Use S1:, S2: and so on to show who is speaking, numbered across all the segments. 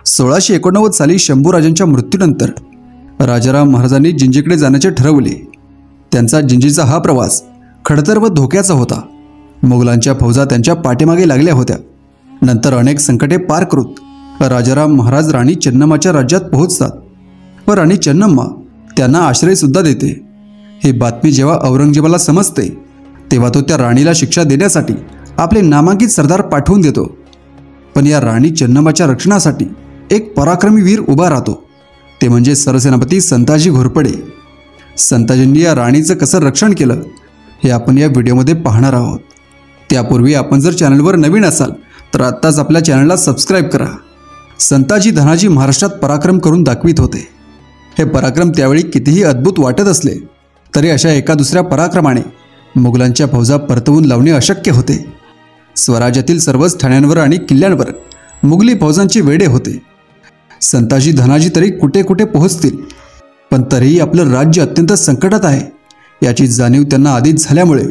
S1: 1689 साली शंभूराजांच्या मृत्यूनंतर राजाराम महाराजांनी जिंजीकडे जाण्याचे ठरवले। त्यांचा जिंजीचा हा प्रवास खडतर व धोक्याचा होता। मोगलांच्या फौजा त्यांच्या पाठीमागे लागल्या होत्या। नंतर अनेक संकटे पार करून राजाराम महाराज राणी चेन्नम्माच्या राज्यात पोहोचतात व राणी चेन्नम्मा त्यांना आश्रय सुद्धा देते। ही बातमी जेव्हा औरंगजेबाला समजते तेव्हा तो त्या राणीला शिक्षा देण्यासाठी आपले नामांकित सरदार पाठवून देतो। पण या राणी चेन्नम्माच्या रक्षणासाठी एक पराक्रमी वीर उभा राहतो, ते म्हणजे सरसेनापती संताजी घोरपडे। संताजींनी या राणीचं कसं रक्षण केलं हे आपण या व्हिडिओमध्ये पाहणार आहोत। त्यापूर्वी आपण जर चॅनलवर नवीन असाल तर आत्ताच आपल्या चॅनलला सबस्क्राईब करा। संताजी धनाजी महाराष्ट्रात पराक्रम करून दाखवित होते। हे पराक्रम त्यावेळी कितीही अद्भुत वाटत असले तरी अशा एका दुसऱ्या पराक्रमाने मुघलांच्या फौजा परतवून लावणे अशक्य होते। स्वराज्यातील सर्वच ठाण्यांवर आणि किल्ल्यांवर मुघली फौजांचे वेढे होते। संताजी धनाजी तरी कुठे कुठे पोहोचतील, पण तरीही आपलं राज्य अत्यंत संकटात आहे याची जाणीव त्यांना आधीच झाल्यामुळे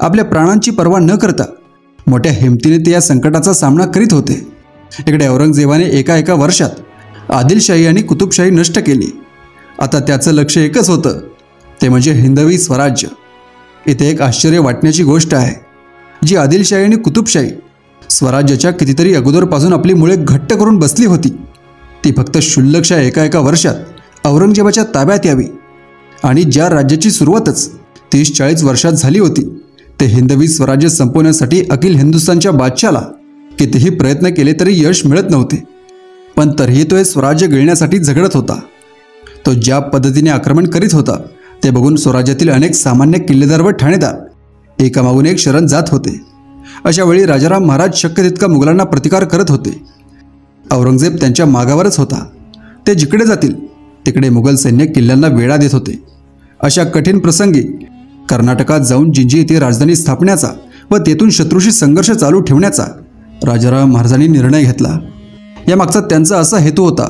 S1: आपल्या प्राणांची पर्वा न करता मोठ्या हिमतीने ते या संकटाचा सामना करीत होते। इकडे औरंगजेबाने एका वर्षात आदिलशाही आणि कुतुबशाही नष्ट केली। आता त्याचं लक्ष एकच होतं, ते म्हणजे हिंदवी स्वराज्य। इथे एक आश्चर्य वाटण्याची गोष्ट आहे, जी आदिलशाही आणि कुतुबशाही स्वराज्याच्या कितीतरी अगोदरपासून आपली मुळे घट्ट करून बसली होती, ती फक्त क्षुल्लकशा एका वर्षात औरंगजेबाच्या ताब्यात यावी। आणि ज्या राज्याची सुरुवातच 30-40 वर्षात झाली होती, ते हिंदवी स्वराज्य संपवण्यासाठी अखिल हिंदुस्थानच्या बादशाला कितीही प्रयत्न केले तरी यश मिळत नव्हते। पण तरीही तो हे स्वराज्य गिळण्यासाठी झगडत होता। तो ज्या पद्धतीने आक्रमण करीत होता ते बघून स्वराज्यातील अनेक सामान्य किल्लेदार व ठाणेदार एकामागून एक शरण जात होते। अशा वेळी राजाराम महाराज शक्य तितका मुघलांना प्रतिकार करत होते। औरंगजेब त्यांच्या मागावरच होता। ते जिकडे जातील तिकडे मुघल सैन्य किल्ल्यांना वेढा देत होते। अशा कठीण प्रसंगी कर्नाटकात जाऊन जिंजी येथे राजधानी स्थापण्याचा व तेथून शत्रूशी संघर्ष चालू ठेवण्याचा राजाराम महाराजांनी निर्णय घेतला। यामागचा त्यांचा असा हेतू होता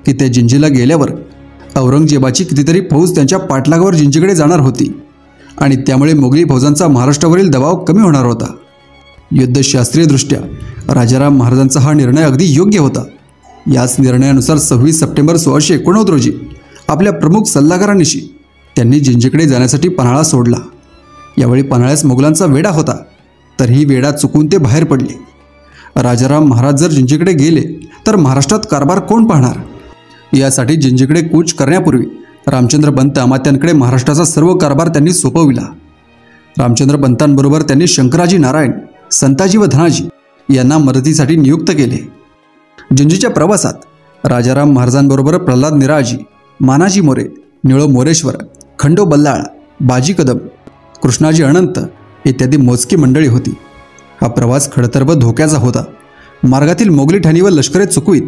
S1: की ते जिंजीला गेल्यावर औरंगजेबाची कितीतरी फौज त्यांच्या पाठलागावर जिंजीकडे जाणार होती आणि त्यामुळे मोगली फौजांचा महाराष्ट्रावरील दबाव कमी होणार होता। युद्धशास्त्रीयदृष्ट्या राजाराम महाराजांचा हा निर्णय अगदी योग्य होता। याच निर्णयानुसार 26 सप्टेंबर 1689 रोजी आपल्या प्रमुख सल्लागारांनिशी त्यांनी जिंजीकडे जाण्यासाठी पन्हाळा सोडला। यावेळी पन्हाळ्यास मोगलांचा वेढा होता, तरीही वेढा चुकून ते बाहेर पडले। राजाराम महाराज जर जिंजीकडे गेले तर महाराष्ट्रात कारभार कोण पाहणार? यासाठी जिंजीकडे कूच करण्यापूर्वी रामचंद्र पंत अमात्यांकडे महाराष्ट्राचा सर्व कारभार त्यांनी सोपविला। रामचंद्र पंतांबरोबर त्यांनी शंकराजी नारायण, संताजी व धनाजी यांना मदतीसाठी नियुक्त केले। जिंजीच्या प्रवासात राजाराम महाराजांबरोबर प्रल्हाद निराळजी, मानाजी मोरे, निळो मोरेश्वर, खंडो बल्लाळ, बाजी कदम, कृष्णाजी अनंत इत्यादी मोजकी मंडळी होती। हा प्रवास खडतर व धोक्याचा होता। मार्गातील मोगली ठाणी व लष्करे चुकवीत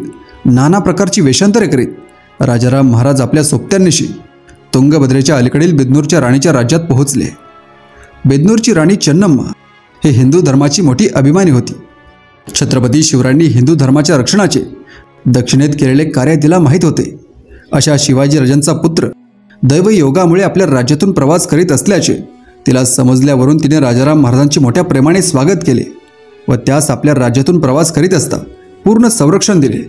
S1: नाना प्रकारची वेषांतरे करीत राजाराम महाराज आपल्या सोबत्यांनिशी तुंगभद्रेच्या अलीकडील बिदनूरच्या राणीच्या राज्यात पोहोचले। बिदनूरची राणी चेन्नम्मा ही हिंदू धर्माची मोठी अभिमानी होती। छत्रपती शिवरायांनी हिंदू धर्माच्या रक्षणाचे दक्षिणेत केलेले कार्य तिला माहीत होते। अशा शिवाजी राजांचा पुत्र दैवयोगामुळे आपल्या राज्यातून प्रवास करीत असल्याचे तिला समजल्यावरून तिने राजाराम महाराजांचे मोठ्या प्रेमाने स्वागत केले व त्यास आपल्या राज्यातून प्रवास करीत असता पूर्ण संरक्षण दिले।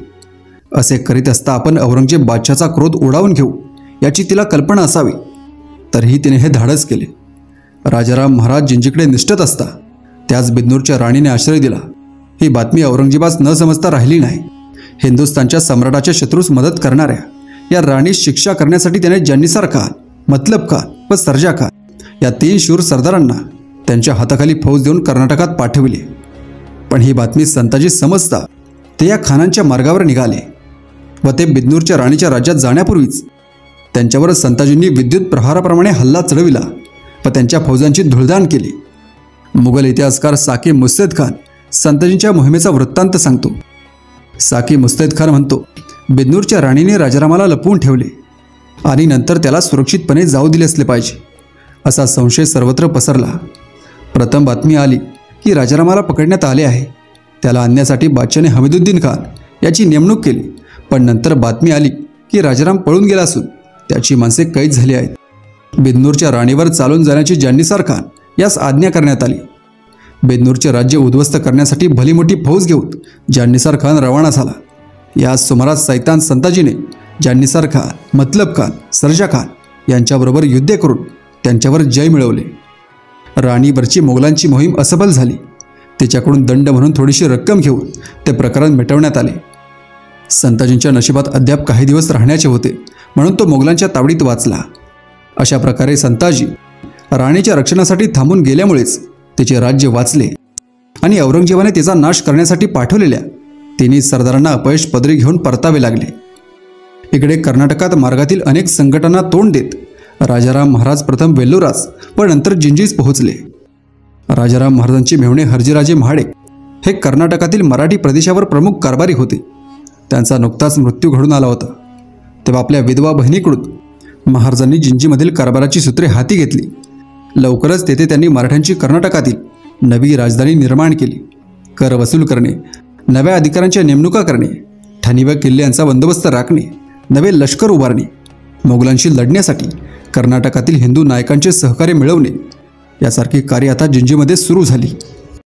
S1: असे करीत असता आपण औरंगजेब बादशाचा क्रोध उडावून घेऊ याची तिला कल्पना असावी, तरीही तिने हे धाडस केले। राजाराम महाराज जिंजीकडे निष्ठत असता त्याच बिदनूरच्या राणीने आश्रय दिला। ही बातमी औरंगजेबास न समजता राहिली नाही। हिंदुस्थानच्या सम्राटाच्या शत्रूस मदत करणाऱ्या या राणीस शिक्षा करण्यासाठी त्याने जान्निसार खान, मतलब खान व सर्जा खान या 3 शूर सरदारांना त्यांच्या हाताखाली फौज देऊन कर्नाटकात पाठविले। पण ही बातमी संताजी समजता ते या खानांच्या मार्गावर निघाले व ते बिदनूरच्या राणीच्या राज्यात जाण्यापूर्वीच त्यांच्यावर संताजींनी विद्युत प्रहाराप्रमाणे हल्ला चढविला व त्यांच्या फौजांची धुळदाण केली। मुघल इतिहासकार साकी मुस्तैद खान संताजींच्या मोहिमेचा वृत्तांत सांगतो। साकी मुस्तैद खान म्हणतो, बिदनूरच्या राणीने राजारामाला लपवून ठेवले आणि नंतर त्याला सुरक्षितपणे जाऊ दिले असले पाहिजे असा संशय सर्वत्र पसरला। प्रथम बातमी आली की राजारामाला पकडण्यात आले आहे। त्याला आणण्यासाठी बादशाने हमीदुद्दीन खान याची नेमणूक केली, पण नंतर बातमी आली की राजाराम पळून गेला असून त्याची माणसे कैद झाली आहेत। बिदनूरच्या राणीवर चालून जाण्याची जान्निसार खान यास आज्ञा करण्यात आली। बिदनूरचे राज्य उद्ध्वस्त करण्यासाठी भली मोठी फौज घेऊन जान्निसार खान रवाना झाला। या सुमारास सैतान संताजीने जान्निसार खान, मतलब खान, सर्जा खान यांच्याबरोबर युद्ध करून त्यांच्यावर जय मिळवले. राणीवरची मोगलांची मोहीम असफल झाली. तिच्याकडून दंड म्हणून थोडीशी रक्कम घेऊन ते प्रकरण मिटवण्यात आले. संताजींच्या नशिबात अद्याप काही दिवस राहण्याचे होते, म्हणून तो मोगलांच्या तावडीत वाचला. अशा प्रकारे संताजी राणीच्या रक्षणासाठी थांबून गेल्यामुळेच तिचे राज्य वाचले आणि औरंगजेबाने तिचा नाश करण्यासाठी पाठवलेल्या तिन्ही सरदारांना अपयश पदरी घेऊन परतावे लागले. इकडे कर्नाटकात मार्गातील अनेक संकटांना तोंड देत राजाराम महाराज प्रथम वेल्लोरास व नंतर जिंजीस पोहोचले. राजाराम महाराजांचे मेव्हणे हर्जीराजे महाडे हे कर्नाटकातील मराठी प्रदेशावर प्रमुख कारभारी होते. त्यांचा नुकताच मृत्यू घडून आला होता. तेव्हा आपल्या विधवा बहिणीकडून महाराजांनी जिंजीमधील कारभाराची सूत्रे हाती घेतली. लवकरच तेथे त्यांनी मराठ्यांची कर्नाटकातील नवी राजधानी निर्माण केली. कर वसूल करणे, नव्या अधिकाऱ्यांच्या नेमणुका करणे, ठाणी व किल्ले यांचा बंदोबस्त राखणे, नवे लष्कर उभारणे, मोगलांशी लढण्यासाठी कर्नाटकातील हिंदू नायकांचे सहकार्य मिळवणे यासारखी कार्य आता जिंजीमध्ये सुरू झाली.